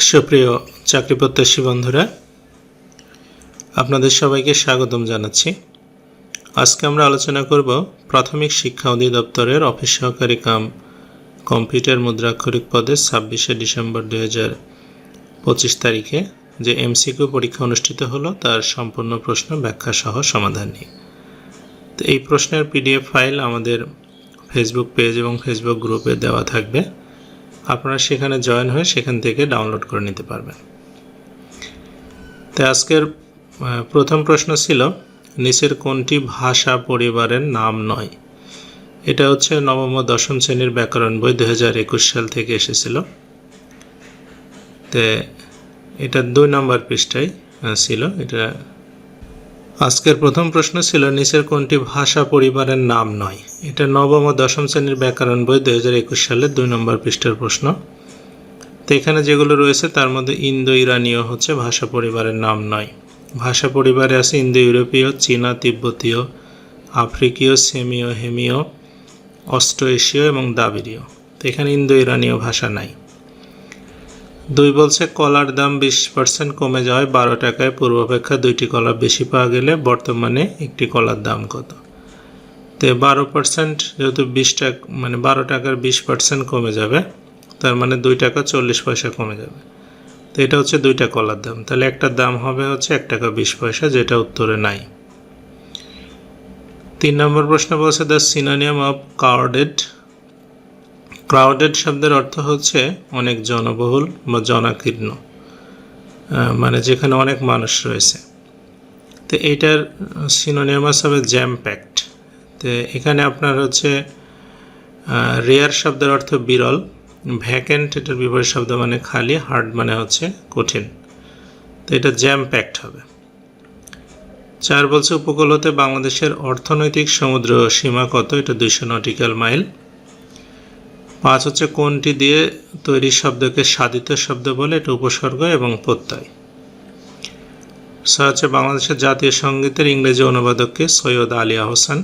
সুপ্রিয় চাকরি প্রত্যাশী বন্ধুরা, আপনাদের সবাইকে স্বাগতম জানাচ্ছি। আজকে আমরা আলোচনা করব প্রাথমিক শিক্ষা অধিদপ্তরের অফিস সহকারী কাম কম্পিউটার মুদ্রাক্ষরিক পদে 26শে ডিসেম্বর 2025 তারিখে যে এমসিকিউ পরীক্ষা অনুষ্ঠিত হলো তার সম্পূর্ণ প্রশ্ন ব্যাখ্যা সহ সমাধান নিয়ে। তো এই প্রশ্নের পিডিএফ ফাইল আমাদের ফেসবুক পেজ এবং ফেসবুক গ্রুপে দেওয়া থাকবে, আপনারা সেখানে জয়েন হয়ে সেখান থেকে ডাউনলোড করে নিতে পারবেন। তো আজকের প্রথম প্রশ্ন ছিল, নিচের কোনটি ভাষা পরিবারের নাম নয়? এটা হচ্ছে নবম ও দশম শ্রেণীর ব্যাকরণ বই 2021 সাল থেকে এসেছিল। তো এটা 2 নম্বর পৃষ্ঠায় ছিল। এটা আজকের প্রথম প্রশ্ন ছিল, নিচের কোনটি ভাষা পরিবারের নাম নয়? এটা নবম ও দশম শ্রেণীর ব্যাকরণ বই 2021 সালের 2 নম্বর পৃষ্ঠার প্রশ্ন। তো এখানে যেগুলো রয়েছে তার মধ্যে ইন্দো ইরানীয় হচ্ছে ভাষা পরিবারের নাম নয়। ভাষা পরিবারে আছে ইন্দো ইউরোপীয়, চীনা, তিব্বতীয়, আফ্রিকীয়, সেমীয়, হেমীয়, অস্ট্রো এশীয় এবং দ্রাবিড়ীয়। তো এখানে ইন্দো ইরানীয় ভাষা নাই। 2 বলছে, কলার দাম 20% কমে যাওয়ায় 12 টাকায় পূর্বাপেক্ষা 2টি কলা বেশি পাওয়া গেলে বর্তমানে একটি কলার দাম কত? তো 12% যেহেতু 20 টাকা মানে 12 টাকার 20% কমে যাবে, তার মানে 2 টাকা 40 পয়সা কমে যাবে। তো এটা হচ্ছে 2টা কলার দাম, তাহলে একটার দাম হবে হচ্ছে 1 টাকা 20 পয়সা, যেটা উত্তরে নাই। 3 নম্বর প্রশ্ন বলছে, the synonym of crowded. Crowded শব্দের অর্থ হচ্ছে অনেক জনবহুল বা জনাকীর্ণ, মানে যেখানে অনেক মানুষ রয়েছে। তো এইটার সিনোনিমাস হবে জ্যাম প্যাকড। তো এখানে আপনার হচ্ছে রেয়ার শব্দের অর্থ বিরল, ভ্যাকেন্ট এটার বিপরীত শব্দ মানে খালি, হার্ড মানে হচ্ছে কঠিন। তো এটা জ্যাম প্যাকড হবে। 4 বলছে, উপকূল হতে বাংলাদেশের অর্থনৈতিক সমুদ্র সীমা কত? এটা 200 নটিক্যাল মাইল। 5 হচ্ছে, কোনটি দিয়ে তৈরি শব্দকে সাধিত শব্দ বলে? এটা উপসর্গ এবং প্রত্যয়। 6 হচ্ছে, বাংলাদেশের জাতীয় সঙ্গীতের ইংরেজি অনুবাদককে? সৈয়দ আলী আহসান।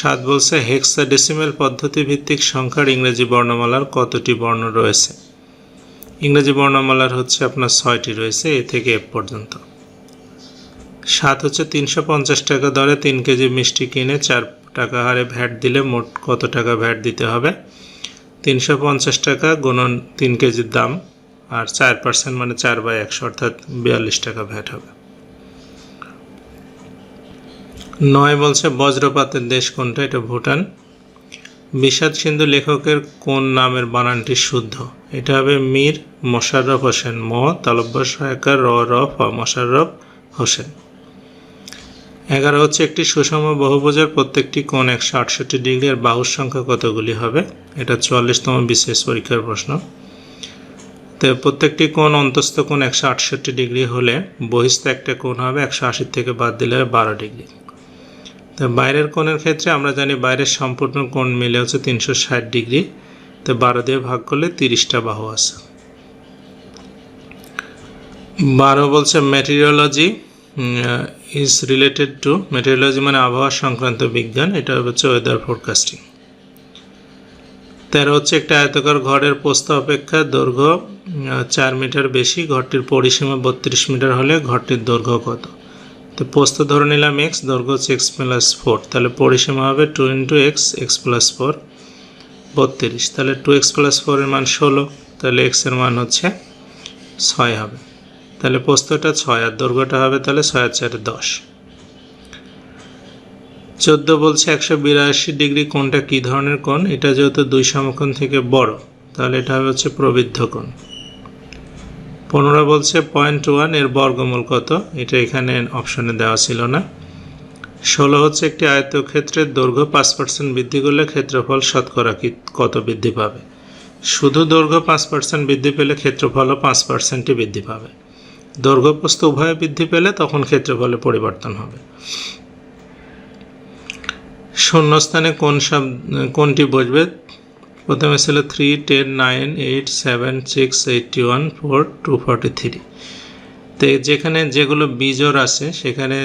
7 বলছে, হেক্সাডেসিমেল পদ্ধতি ভিত্তিক সংখ্যার ইংরেজি বর্ণমালার কতটি বর্ণ রয়েছে? ইংরেজি বর্ণমালার হচ্ছে আপনার 6টি রয়েছে, এ থেকে এফ পর্যন্ত। 7 হচ্ছে, 350 টাকা দরে 3 কেজি মিষ্টি কিনে 4 টাকা হারে ভ্যাট দিলে মোট কত টাকা ভ্যাট দিতে হবে? 350 টাকা গুণন 3 কেজির দাম আর 4% মানে 4/100 অর্থাৎ 42 টাকা ভ্যাট হবে। 9 বলছে, বজ্রপাতের দেশ কোনটা? এটা ভুটান। বিষাদ সিন্ধু লেখকের কোন নামের বানানটি শুদ্ধ? এটা হবে মীর মোশাররফ হোসেন। ম তালব্য সহায়কার র মোশাররফ হোসেন। 11 হচ্ছে, একটি সুষম বহুভুজের প্রত্যেকটি কোণ 168 ডিগ্রি আর বাহুর সংখ্যা কতগুলি হবে? এটা 44তম বিশেষ পরীক্ষার প্রশ্ন। তো প্রত্যেকটি কোণ অন্তস্থ কোণ 168 ডিগ্রি হলে বহিস্থ একটা কোণ হবে 180 থেকে বাদ দিলে হবে 12 ডিগ্রি। তো বাইরের কোণের ক্ষেত্রে আমরা জানি বাইরের সম্পূর্ণ কোণ মিলে হচ্ছে 360 ডিগ্রি। তো 12 দিয়ে ভাগ করলে 30টা বাহু আছে। 12 বলছে, মেটেরিওলজি ইজ রিলেটেড টু। মেটেরিওলজি মানে আবহাওয়া সংক্রান্ত বিজ্ঞান, এটা হচ্ছে ওয়েদার ফোরকাস্টিং। 13 হচ্ছে, একটা আয়তাকার ঘরের প্রস্থ অপেক্ষা দৈর্ঘ্য 4 মিটার বেশি, ঘরটির পরিসীমা 32 মিটার হলে ঘরটির দৈর্ঘ্য কত? তো প্রস্থ ধরে নিলাম x, দৈর্ঘ্য হচ্ছে x + 4, তাহলে পরিসীমা হবে 2 × x + 4 32, তাহলে 2x + 4 এর মান 16, তাহলে x এর মান হচ্ছে 6 হবে। তাহলে প্রস্থটা 6 আর দৈর্ঘ্যটা হবে তাহলে 6 আর 4 10। 14 বলছে, 182 ডিগ্রি কোণটা কী ধরনের কোণ? এটা যেহেতু 2 সমকোণ থেকে বড়, তাহলে এটা হবে হচ্ছে প্রবৃদ্ধ কোণ। 15 বলছে, 0.1 এর বর্গমূল কত? এটা এখানে অপশনে দেওয়া ছিল না। 16 হচ্ছে, একটি আয়তক্ষেত্রের দৈর্ঘ্য 5% বৃদ্ধি করলে ক্ষেত্রফল শতকরা কত বৃদ্ধি পাবে? শুধু দৈর্ঘ্য 5% বৃদ্ধি পেলে ক্ষেত্রফলও 5%ই বৃদ্ধি পাবে। দৈর্ঘ্য প্রস্থ উভয় বৃদ্ধি পেলে তখন ক্ষেত্রফলে পরিবর্তন হবে। শূন্যস্থানে কোনটি বসবে? প্রথমে ছিল 3, 10, 9, 8, 7, 6, 81, 4, 243। তো যেখানে যেগুলো বিজোড় আছে সেখানে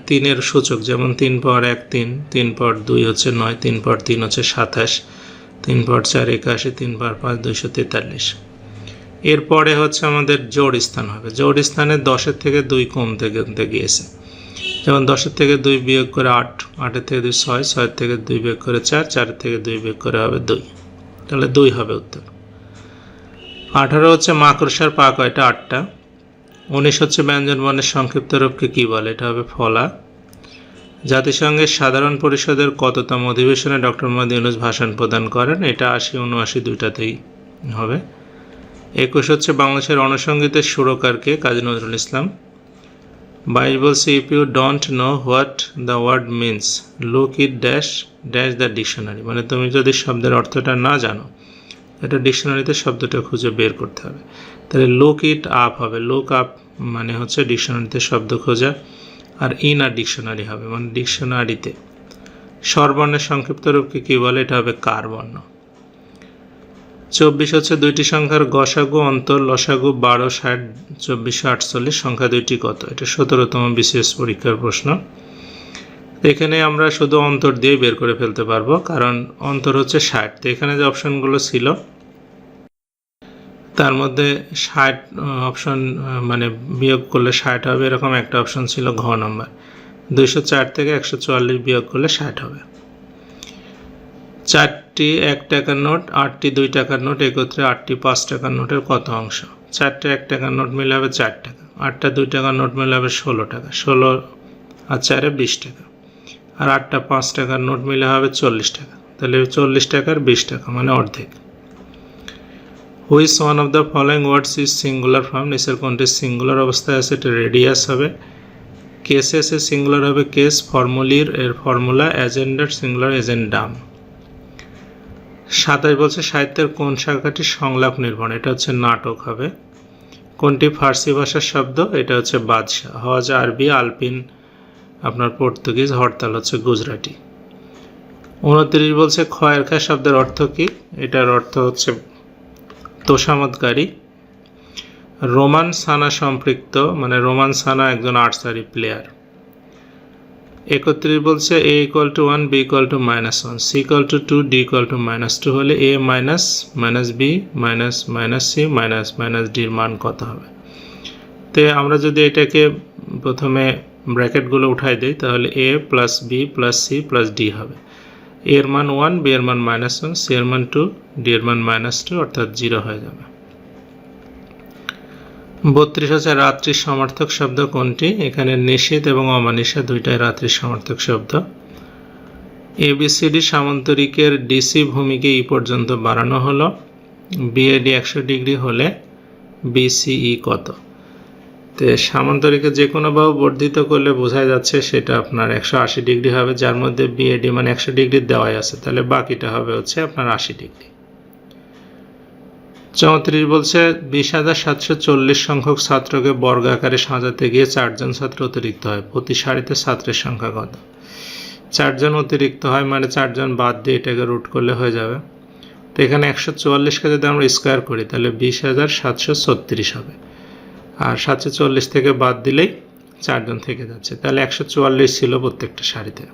3-এর সূচক, যেমন 3 পাওয়ার 1 3, 3 পাওয়ার 2 হচ্ছে 9, 3 পাওয়ার 3 হচ্ছে 27, 3 পাওয়ার 4 81, 3 পাওয়ার 5 243। এরপরে হচ্ছে আমাদের জোড় স্থান হবে। জোড় স্থানে 10-এর থেকে 2 কমতে কমতে গিয়েছে। যেমন 10-এর থেকে 2 বিয়োগ করে 8, 8-এর থেকে 2 6, 6-এর থেকে 2 বিয়োগ করে 4, 4-এর থেকে 2 বিয়োগ করে হবে 2, তাহলে 2 হবে উত্তর। 18 হচ্ছে মাকড়সার পা কয়টা? 8টা। 19 হচ্ছে ব্যঞ্জন বর্ণের সংক্ষিপ্ত রূপকে কী বলে? এটা হবে ফলা। জাতিসংঘের সাধারণ পরিষদের কততম অধিবেশনে ডক্টর মোহাম্মদ ইউনূস ভাষণ প্রদান করেন? এটা 80, 79 দুইটাতেই হবে। 21 হচ্ছে বাংলাদেশের রণসঙ্গীতের সুরকার কে? কাজী নজরুল ইসলাম। 22 বলছে if you don't know what the word means look it dash dash the dictionary, মানে তুমি যদি শব্দের অর্থটা না জানো এটা ডিকশনারিতে শব্দটা খুঁজে বের করতে হবে। তাহলে লুক ইট আপ হবে। লুক আপ মানে হচ্ছে ডিকশনারিতে শব্দ খোঁজা, আর ইন আর ডিকশনারি হবে মানে ডিকশনারিতে। স্বরবর্ণের সংক্ষিপ্ত রূপকে কী বলে? এটা হবে কার বর্ণ। 24 হচ্ছে দুইটি সংখ্যার গসাগু অন্তর লসাগু 12, 60, 2448 সংখ্যা দুইটি কত? এটা 17তম বিসিএস পরীক্ষার প্রশ্ন। এখানে আমরা শুধু অন্তর দিয়ে বের করে ফেলতে পারবো, কারণ অন্তর হচ্ছে 60। তো এখানে যে অপশনগুলো ছিল তার মধ্যে 60 অপশন মানে বিয়োগ করলে 60 হবে, এরকম একটা অপশন ছিল ঘ নম্বর। 204 থেকে 144 বিয়োগ করলে 60 হবে। 4টি 1 টাকার নোট, 8টি 2 টাকার নোট একত্রে 8টি 5 টাকার নোটের কত অংশ? 4টে 1 টাকার নোট মিলে হবে 4 টাকা, 8টা 2 টাকার নোট মিলে হবে 16 টাকা, 16 আর 4-এ 20 টাকা, আর 8টা 5 টাকার নোট মিলে হবে 40 টাকা। তাহলে 40 টাকার 20 টাকা মানে অর্ধেক। Which one of the following words is singular form? নিচের কোনটি সিঙ্গুলার অবস্থায় আছে? এটা রেডিয়াস হবে। কেসেসের সিঙ্গুলার হবে কেস, ফর্মুলির এর ফর্মুলা, এজেন্ডার সিঙ্গুলার এজেন্ডাম। 27 বলছে সাহিত্যের কোন শাখাটি সংলাপ নির্ভর? এটা হচ্ছে নাটক হবে। কোনটি ফার্সি ভাষার শব্দ? এটা হচ্ছে বাদশাহ। হজ আরবি, আলপিন আপনার পর্তুগিজ, হরতাল হচ্ছে গুজরাটি। 29 বলছে খয়ের খা শব্দের অর্থ কী? এটার অর্থ হচ্ছে তোষামতকারী। রোমান সানা সম্পৃক্ত, মানে রোমান সানা একজন আর্চারি প্লেয়ার। 31 বলছে a = 1, b = -1, c = 2, d = -2 হলে a minus minus B minus minus C minus minus ডির মান কত হবে? তো আমরা যদি এটাকে প্রথমে ব্র্যাকেটগুলো উঠাই দিই তাহলে a + b + c + d হবে। a এর মান 1, b এর মান -1, c এর মান 2, d এর মান -2 অর্থাৎ 0 হয়ে যাবে। 32 হচ্ছে রাত্রির সমার্থক শব্দ কোনটি? এখানে নিষেধ এবং অমানিসা দুইটাই রাত্রির সমার্থক শব্দ। ABCD সামান্তরিকের ডিসি ভূমিকে ই পর্যন্ত বাড়ানো হলো। BAD 100 ডিগ্রি হলে BCE কত? তো সামান্তরিকে যে কোনো বাহু বর্ধিত করলে বোঝা যাচ্ছে সেটা আপনার 180 ডিগ্রি হবে, যার মধ্যে BAD মানে 100 ডিগ্রি দেওয়াই আছে, তাহলে বাকিটা হবে হচ্ছে আপনার 80 ডিগ্রি। 34 বলছে 20,740 সংখ্যক ছাত্রকে বর্গ আকারে সাজাতে গিয়ে 4 জন ছাত্র অতিরিক্ত হয়, প্রতি সারিতে ছাত্রের সংখ্যা কত? 4 জন অতিরিক্ত হয় মানে 4 জন বাদ দিয়ে এটাকে রুট করলে হয়ে যাবে। তো এখানে 144কে যদি আমরা স্কোয়ার করি তাহলে 20,736 হবে, আর 740 থেকে বাদ দিলেই 4 জন থেকে যাচ্ছে, তাহলে 144 ছিল প্রত্যেকটা সারিতে।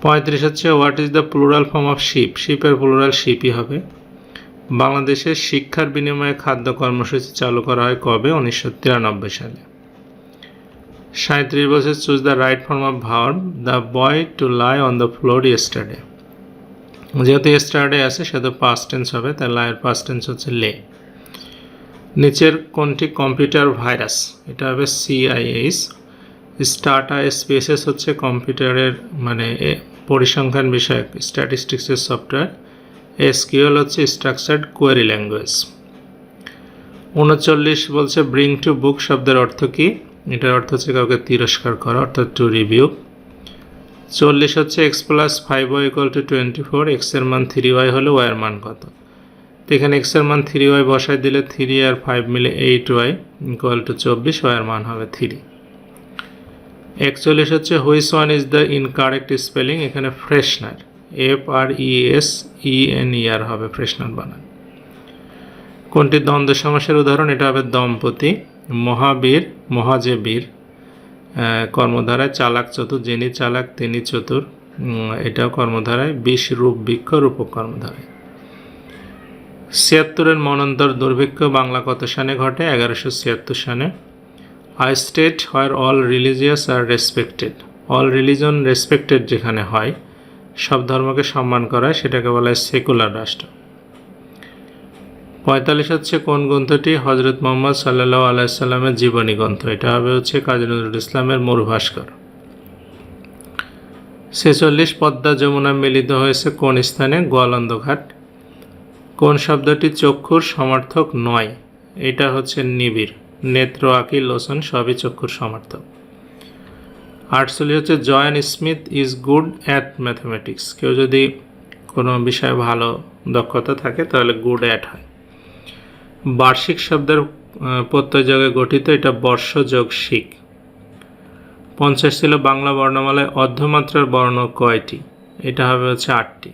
35 হচ্ছে what is the plural form of ship? শিপের প্লুরাল শিপই হবে। বাংলাদেশের শিক্ষার বিনিময়ে খাদ্য কর্মসূচি চালু করা হয় কবে? 1993 সালে। 37 বছর choose the right form of verb the boy to lie on the floor yesterday. যেহেতু ইয়েস্টারডে আছে সেহেতু পাস্ট টেন্স হবে, তাই লাইয়ের পাস্ট টেন্স হচ্ছে লে। নিচের কোনটি কম্পিউটার ভাইরাস? এটা হবে CIS। স্টাটা স্পেসেস হচ্ছে কম্পিউটারের মানে পরিসংখ্যান বিষয়ক স্ট্যাটিস্টিক্সের সফটওয়্যার। SQL হচ্ছে স্ট্রাকচার্ড কোয়েরি ল্যাঙ্গুয়েজ। 39 বলছে ব্রিং টু বুক শব্দের অর্থ কী? এটার অর্থ হচ্ছে কাউকে তিরস্কার করা, অর্থাৎ টু রিভিউ। 40 হচ্ছে x + 5y = 24, x এর মান 3y হলে y এর মান কত? তো এখানে x এর মান 3y বসায় দিলে 3 আর 5 মিলে 8y = 24, y এর মান হবে 3। 41 হচ্ছে which one is the incorrect spelling? এখানে ফ্রেশনার, FRESHENER হবে ফ্রেশনার বানান। কোনটি দ্বন্দ্ব সমাসের উদাহরণ? এটা হবে দম্পতি। মহাবীর, মহাজে বীর কর্মধারায়, চালাক চতুর, যিনি চালাক তিনি চতুর এটাও কর্মধারায়, বিষ রূপ বৃক্ষ রূপক কর্মধারায়। ছিয়াত্তরের মন্বন্তর দুর্ভিক্ষ বাংলা কত সনে ঘটে? 1176 সনে। A state where all religious are respected, all religion respected যেখানে হয়, সব ধর্মকে সম্মান করা হয়, সেটাকে বলা হয় সেকুলার রাষ্ট্র। 45 হচ্ছে কোন গ্রন্থটি? হজরত মোহাম্মদ সাল্লাল্লাহু আলাইহি সাল্লামের জীবনী গ্রন্থ। এটা হবে হচ্ছে কাজী নজরুল ইসলামের মূলভাস্কর। 46 পদ্মা যমুনা মিলিত হয়েছে কোন স্থানে? গোয়ালন্দ ঘাট। কোন শব্দটি চক্ষুর সমার্থক নয়? এটা হচ্ছে নিবিড়। নেত্র, আঁকি, লোচন সবই চক্ষুর সমার্থক। 48 হচ্ছে join Smith is good at mathematics. কেউ যদি কোনো বিষয়ে ভালো দক্ষতা থাকে তাহলে গুড অ্যাট হয়। বার্ষিক শব্দের প্রত্যয়যোগে গঠিত, এটা বর্ষ যোগ শিক। 50 ছিল বাংলা বর্ণমালায় অর্ধমাত্রার বর্ণ কয়টি? এটা হবে হচ্ছে 8টি।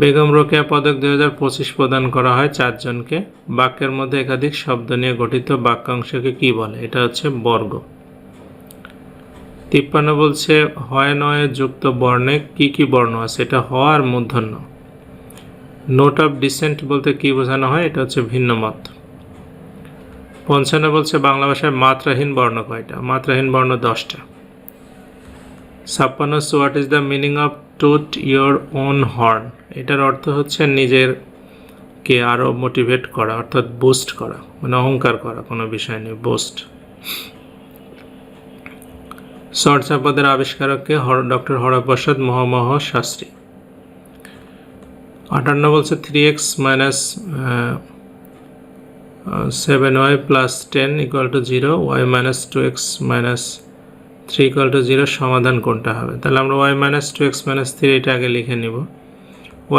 বেগম রোকেয়া পদক 2025 প্রদান করা হয় 4 জনকে। বাক্যের মধ্যে একাধিক শব্দ নিয়ে গঠিত বাক্যাংশকে কি বলে? এটা হচ্ছে বর্গ। 53 বলছে হয় নয়ে যুক্ত বর্ণে কি কি বর্ণ আছে? এটা হ আর মূর্ধন্য। নোট অফ ডিসেন্ট বলতে কি বোঝানো হয়? এটা হচ্ছে ভিন্ন মত। 55 বলছে বাংলা ভাষায় মাত্রাহীন বর্ণ কয়টা? মাত্রাহীন বর্ণ 10টা। 56 what is the meaning of toot your own horn? এটার অর্থ হচ্ছে নিজেরকে আরও মোটিভেট করা, অর্থাৎ বুস্ট করা, মানে অহংকার করা কোনো বিষয় নিয়ে, বুস্ট। চর্চা পদের আবিষ্কারককে? ডক্টর হরপ্রসাদ মহামহ শাস্ত্রী। 58 বলছে 3x minus 7y plus 10 equal to 0, y minus 2x minus 3 equal to 0 সমাধান কোনটা হবে? তাহলে আমরা y মাইনাস 2x মাইনাস 3 এটা আগে লিখে নিব।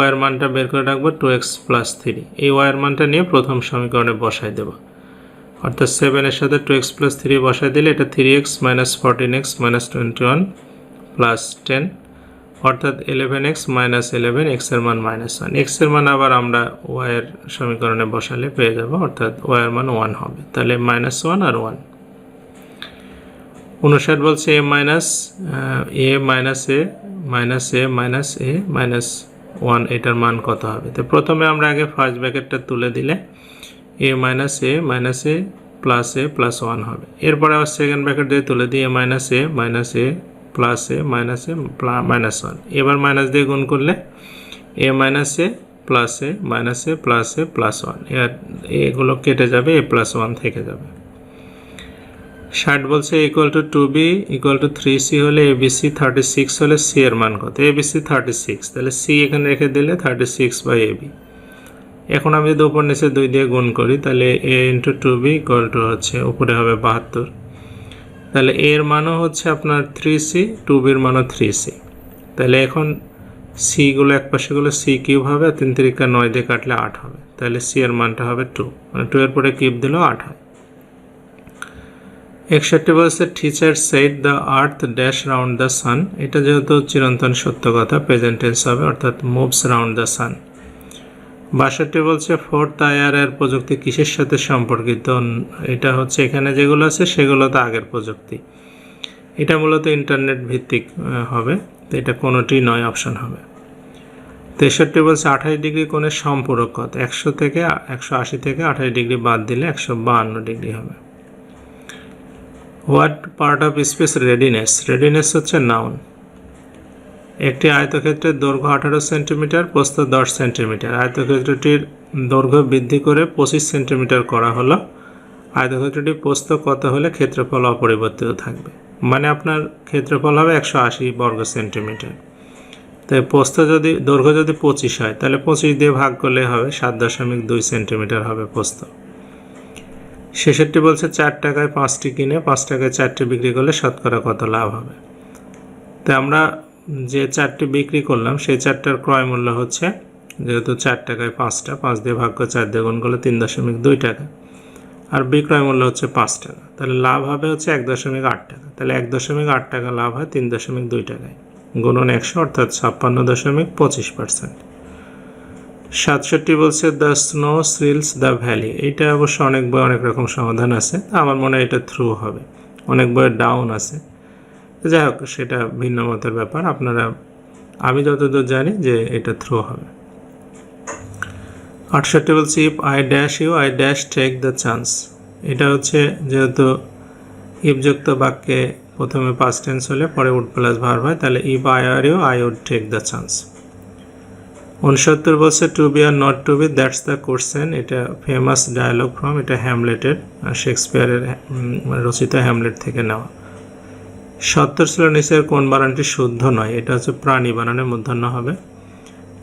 y এর মানটা বের করে রাখবো 2x প্লাস 3। এই y এর মানটা নিয়ে প্রথম সমীকরণে বসাই দেব, অর্থাৎ 7 এর সাথে 2x প্লাস 3 বসাই দিলে এটা 3x minus 14x minus 21 plus 10, অর্থাৎ 11x মাইনাস 11, x এর মান মাইনাস 1। x এর মান আবার আমরা y এর সমীকরণে বসালে পেয়ে যাব, অর্থাৎ y এর মান 1 হবে। তাহলে মাইনাস 1 আর 1। 59 বলছে a minus a minus a minus a minus a minus 1, এটার মান কত হবে? তো প্রথমে আমরা আগে ফার্স্ট ব্র্যাকেটটা তুলে দিলে a minus a minus a plus a plus 1 হবে। এরপরে আবার সেকেন্ড ব্র্যাকেট দিয়ে তুলে দিই a minus a minus a plus a minus a minus 1। এবার মাইনাস দিয়ে গুণ করলে a minus a plus a minus a plus a plus 1, এগুলো কেটে যাবে, a প্লাস 1 থেকে যাবে। 60 বলছে equal to 2b equal to 3c হলে abc 36 হলে c এর মান কত? abc 36, তাহলে c এখানে রেখে দিলে 36 বাই ab। এখন আমি যদি উপর নিচে 2 দিয়ে গুণ করি তাহলে a into 2b equal to হচ্ছে উপরে হবে 72, তাহলে a এর মানও হচ্ছে আপনার 3c, 2b এর মানও 3c। তাহলে এখন c গুলো এক পাশে গুলো c কিউব হবে, আর 3 3 9 দিয়ে কাটলে 8 হবে, তাহলে c এর মানটা হবে 2, মানে 2 এর পরে কিউব দিলেও 8 হয়। 61 বলছে teacher said the earth dash round the sun, এটা যেহেতু চিরন্তন সত্য কথা, প্রেজেন্ট টেন্স হবে, অর্থাৎ মুভস রাউন্ড দ্য সান। 62 বলছে ফোর্থ আইআরআর প্রযুক্তি কিসের সাথে সম্পর্কিত? এটা হচ্ছে এখানে যেগুলো আছে সেগুলো তো আগের প্রযুক্তি, এটা মূলত ইন্টারনেট ভিত্তিক হবে, তো এটা কোনোটি নয়, অপশন হবে। 63 বলছে 28 ডিগ্রি কোণের সম্পূরক কত? 100 থেকে 180 থেকে 28 ডিগ্রি বাদ দিলে 152 ডিগ্রি হবে। What part of speech readiness? Readiness হচ্ছে নাউন। একটি আয়তক্ষেত্রের দৈর্ঘ্য 18 সেন্টিমিটার, প্রস্থ 10 সেন্টিমিটার। আয়তক্ষেত্রটির দৈর্ঘ্য বৃদ্ধি করে 25 সেন্টিমিটার করা হলো। আয়তক্ষেত্রটির প্রস্থ কত হলে ক্ষেত্রফল অপরিবর্তিত থাকবে? মানে আপনার ক্ষেত্রফল হবে 180 বর্গ সেন্টিমিটার। তাই দৈর্ঘ্য যদি 25 হয় তাহলে 25 দিয়ে ভাগ করলে হবে 7.2 সেন্টিমিটার হবে প্রস্থ। 66 বলছে 4 টাকায় 5টি কিনে 5 টাকায় 4টি বিক্রি করলে শতকরা কত লাভ হবে? তাই আমরা যে 4টি বিক্রি করলাম সেই 4টার ক্রয় মূল্য হচ্ছে, যেহেতু 4 টাকায় 5টা, 5 দিয়ে ভাগ করে 4 দিয়ে গুণ করলে 3.2 টাকা, আর বিক্রয় মূল্য হচ্ছে 5 টাকা, তাহলে লাভ হবে হচ্ছে 1.8 টাকা। তাহলে 1.8 টাকা লাভ হয় 3.2 টাকায়, গুণন 100 অর্থাৎ 56.25%। 67 বলছে the snow seals the valley, এইটা অবশ্য অনেক বই অনেক রকম সমাধান আছে, আমার মনে হয় এটা থ্রু হবে, অনেক বইয়ের ডাউন আছে, যাই হোক সেটা ভিন্ন মতের ব্যাপার। আমি যতদূর জানি যে এটা থ্রু হবে। 68 বলছি if I dash you I dash take the chance. এটা হচ্ছে যেহেতু ইফযুক্ত বাক্যে প্রথমে পাস্ট টেন্স হলে পরে উড প্লাস ভার্ব হয়, তাহলে if I were you I would take the chance. 69 বলছে to be or not to be that's the question. এটা ফেমাস ডায়ালগ ফ্রম, এটা হ্যামলেটের, শেক্সপিয়ারের রচিত হ্যামলেট থেকে নেওয়া। 70 ছিল নিচের কোন বানানটি শুদ্ধ নয়, এটা হচ্ছে প্রাণী বানানে মূর্ধন্য হবে।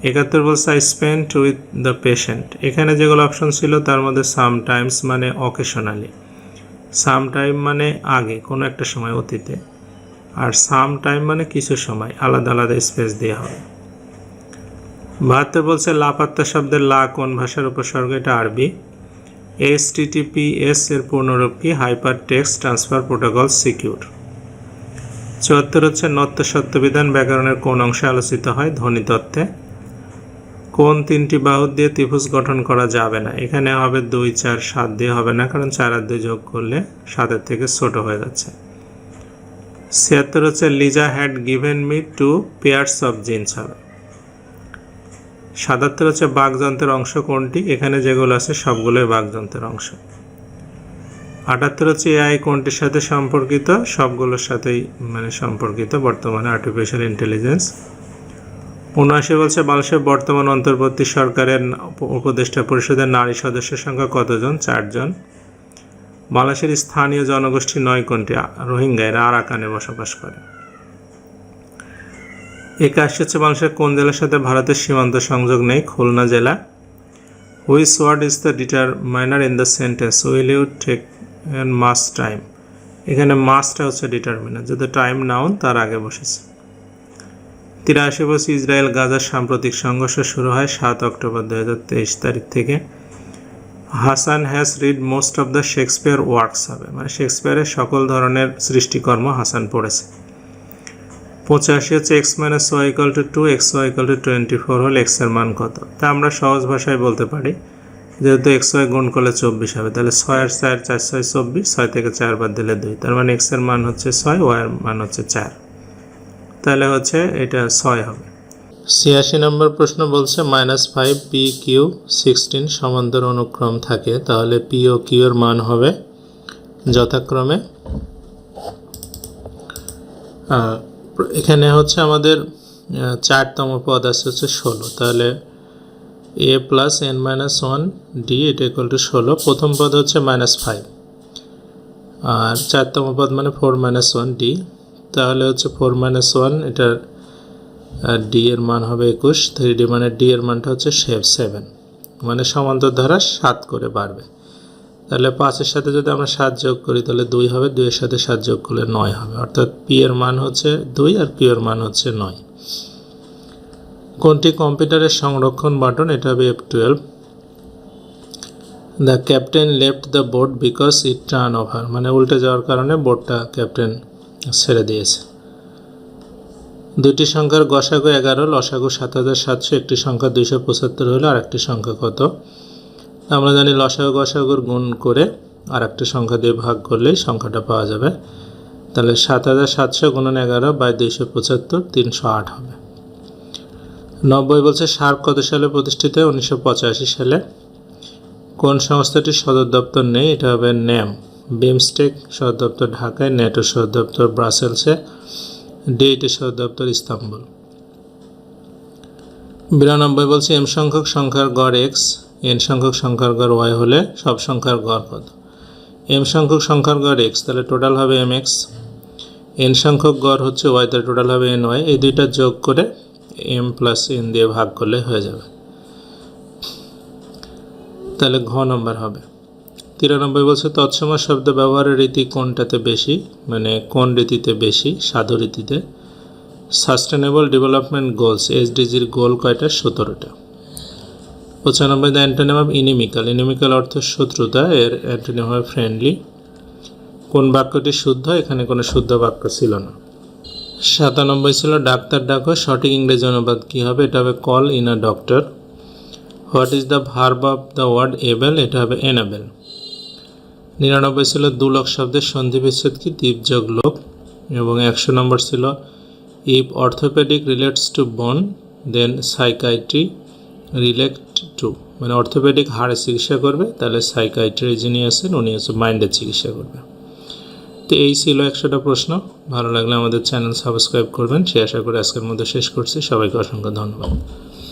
71 বলছে I spent with the patient. এখানে যেগুলো অপশন ছিল তার মধ্যে সামটাইমস মানে অকেশনালি, সামটাইম মানে আগে কোনো একটা সময় অতীতে, আর সাম টাইম মানে কিছু সময়, আলাদা আলাদা স্পেস দেওয়া হবে। 72 বলছে লাপাত্তা শব্দের লা কোন ভাষার উপসর্গ, এটা আরবি। HTTPS এর পূর্ণরূপ কি, hyper text transfer protocol secure. 74 হচ্ছে নত্য সত্যবিধান ব্যাকরণের কোন অংশে আলোচিত হয়, ধ্বনিতত্ত্বে। কোন তিনটি বাহু দিয়ে ত্রিভুজ গঠন করা যাবে না, এখানে হবে 2, 4, 7 দিয়ে হবে না, কারণ 4 আর 2 যোগ করলে 7-এর থেকে ছোট হয়ে যাচ্ছে। 76 হচ্ছে Liza had given me 2 pairs of jeans হবে। 77 হচ্ছে বাকযন্ত্রের অংশ কোনটি, এখানে যেগুলো আছে সবগুলোই বাকযন্ত্রের অংশ। 78 হচ্ছে এআই কোনটির সাথে সম্পর্কিত, সবগুলোর সাথেই সম্পর্কিত বর্তমানে আর্টিফিশিয়াল ইন্টেলিজেন্স। 79 বলছে বাংলাদেশের বর্তমান অন্তর্বর্তী সরকারের উপদেষ্টা পরিষদের নারী সদস্যের সংখ্যা কতজন, 4 জন। বাংলাদেশের স্থানীয় জনগোষ্ঠী 9 কোনটি, রোহিঙ্গা, এরা আরাকানে বসবাস করে। 81 হচ্ছে বাংলাদেশের কোন জেলার সাথে ভারতের সীমান্ত সংযোগ নেই, খুলনা জেলা। Which word is the determiner in the sentence will you take must time, এখানে মাস্টটা হচ্ছে ডিটারমিনার, যদি টাইম নাউন তার আগে বসেছে। 83 বছর ইসরায়েল গাজার সাম্প্রতিক সংঘর্ষ শুরু হয় 7 অক্টোবর 2023 তারিখ থেকে। Hasan has read most of the Shakespeare works হবে, শেক্সপিয়ারের সকল ধরনের সৃষ্টিকর্ম হাসান পড়েছে। 85 হচ্ছে x - y = 2 x y = 24 হলে x এর মান কত, তা আমরা সহজ ভাষায় বলতে পারি, যেহেতু x y গুণ করলে 24 হবে, তাহলে 6 আর 4 4 6 24, 6 থেকে 4 বাদ দিলে 2, তার মানে x এর মান হচ্ছে 6, y এর মান হচ্ছে 4, তাহলে হচ্ছে এটা 6 হবে। 86 নম্বর প্রশ্ন বলছে -5 p q 16 সমান্তর অনুক্রম থাকে, তাহলে p ও q এর মান হবে যথাক্রমে, এখানে হচ্ছে আমাদের 4তম পদ আছে হচ্ছে 16, তাহলে a + n - 1 d এটা = 16, প্রথম পদ হচ্ছে -5 আর 4তম পদ মানে 4 - 1 d, তাহলে হচ্ছে 4 - 1 এটার d এর মান হবে 21, 3d মানে d এর মানটা হচ্ছে 7, মানে সমান্তর ধারা 7 করে বাড়বে, তাহলে 5-এর সাথে যদি আমরা 7 যোগ করি তাহলে 2 হবে, 2-এর সাথে 7 যোগ করলে 9 হবে, অর্থাৎ p এর মান হচ্ছে 2 আর q এর মান হচ্ছে 9। কোনটি কম্পিউটারের সংরক্ষণ বাটন, এটা হবে F12। The captain left the boat because it turn over, মানে উল্টে যাওয়ার কারণে বোটটা ক্যাপ্টেন ছেড়ে দিয়েছে। দুইটি সংখ্যার গসাগু 11, লসাগু 7700, একটি সংখ্যা 275 হলে আর একটি সংখ্যা কত, আমরা জানি লসাগু গসাগুর গুণ করে আর একটা সংখ্যা দিয়ে ভাগ করলেই সংখ্যাটা পাওয়া যাবে, তাহলে 7700 × 11/275 308 হবে। 90 বলছে শার্প কত সালে প্রতিষ্ঠিত, 1985 সালে। কোন সংস্থাটির সদর দপ্তর নেই, এটা হবে ন্যাম। বিমস্টেক সদর দপ্তর ঢাকায়, নেটো সদর দপ্তর ব্রাসেলসে, ডেটের সদর দপ্তর ইস্তাম্বুল। 92 বলছে m সংখ্যক সংখ্যার গড় x, n সংখ্যক সংখ্যার গড় y হলে সব সংখ্যার গড় কত, m সংখ্যক সংখ্যার গড় x, তাহলে টোটাল হবে mx, n সংখ্যক গড় হচ্ছে y, তাহলে টোটাল হবে ny, এই দুইটা যোগ করে m + n দিয়ে ভাগ করলে হয়ে যাবে, তাহলে ঘ নম্বর হবে। 93 বলছে তৎসম শব্দ ব্যবহারের রীতি কোনটাতে বেশি, মানে কোন রীতিতে বেশি, সাধু রীতিতে। সাস্টেনেবল ডেভেলপমেন্ট গোলস SDGর গোল কয়টা, 17টা। 95 দ্য অ্যান্টোনিম অফ ইনিমিক্যাল, ইনিমিক্যাল অর্থ শত্রুতা, এর অ্যান্টোনিম হবে ফ্রেন্ডলি। কোন বাক্যটি শুদ্ধ, এখানে কোনো শুদ্ধ বাক্য ছিল না। 97 ছিল ডাক্তার ডাকো, সঠিক ইংরেজি অনুবাদ কী হবে, এটা হবে call in a doctor. What is the verb of the word able, এটা হবে এনেবেল। 99 ছিল দুলক শব্দের সন্ধি বিচ্ছেদ কি, দ্বীপ যোগ লোক। এবং 100 নম্বর ছিল ইফ অর্থোপেডিক রিলেটস টু বোন দেন সাইকাইট্রি রিলেট টু, মানে অর্থোপেডিক হাড়ের চিকিৎসা করবে, তাহলে সাইকিয়াট্রি যিনি আছেন উনি হচ্ছে মাইন্ডের চিকিৎসা করবে। তো এই ছিল 100টা প্রশ্ন। ভালো লাগলে আমাদের চ্যানেল সাবস্ক্রাইব করবেন, সে আশা করে আজকের মধ্যে শেষ করছি। সবাইকে অসংখ্য ধন্যবাদ।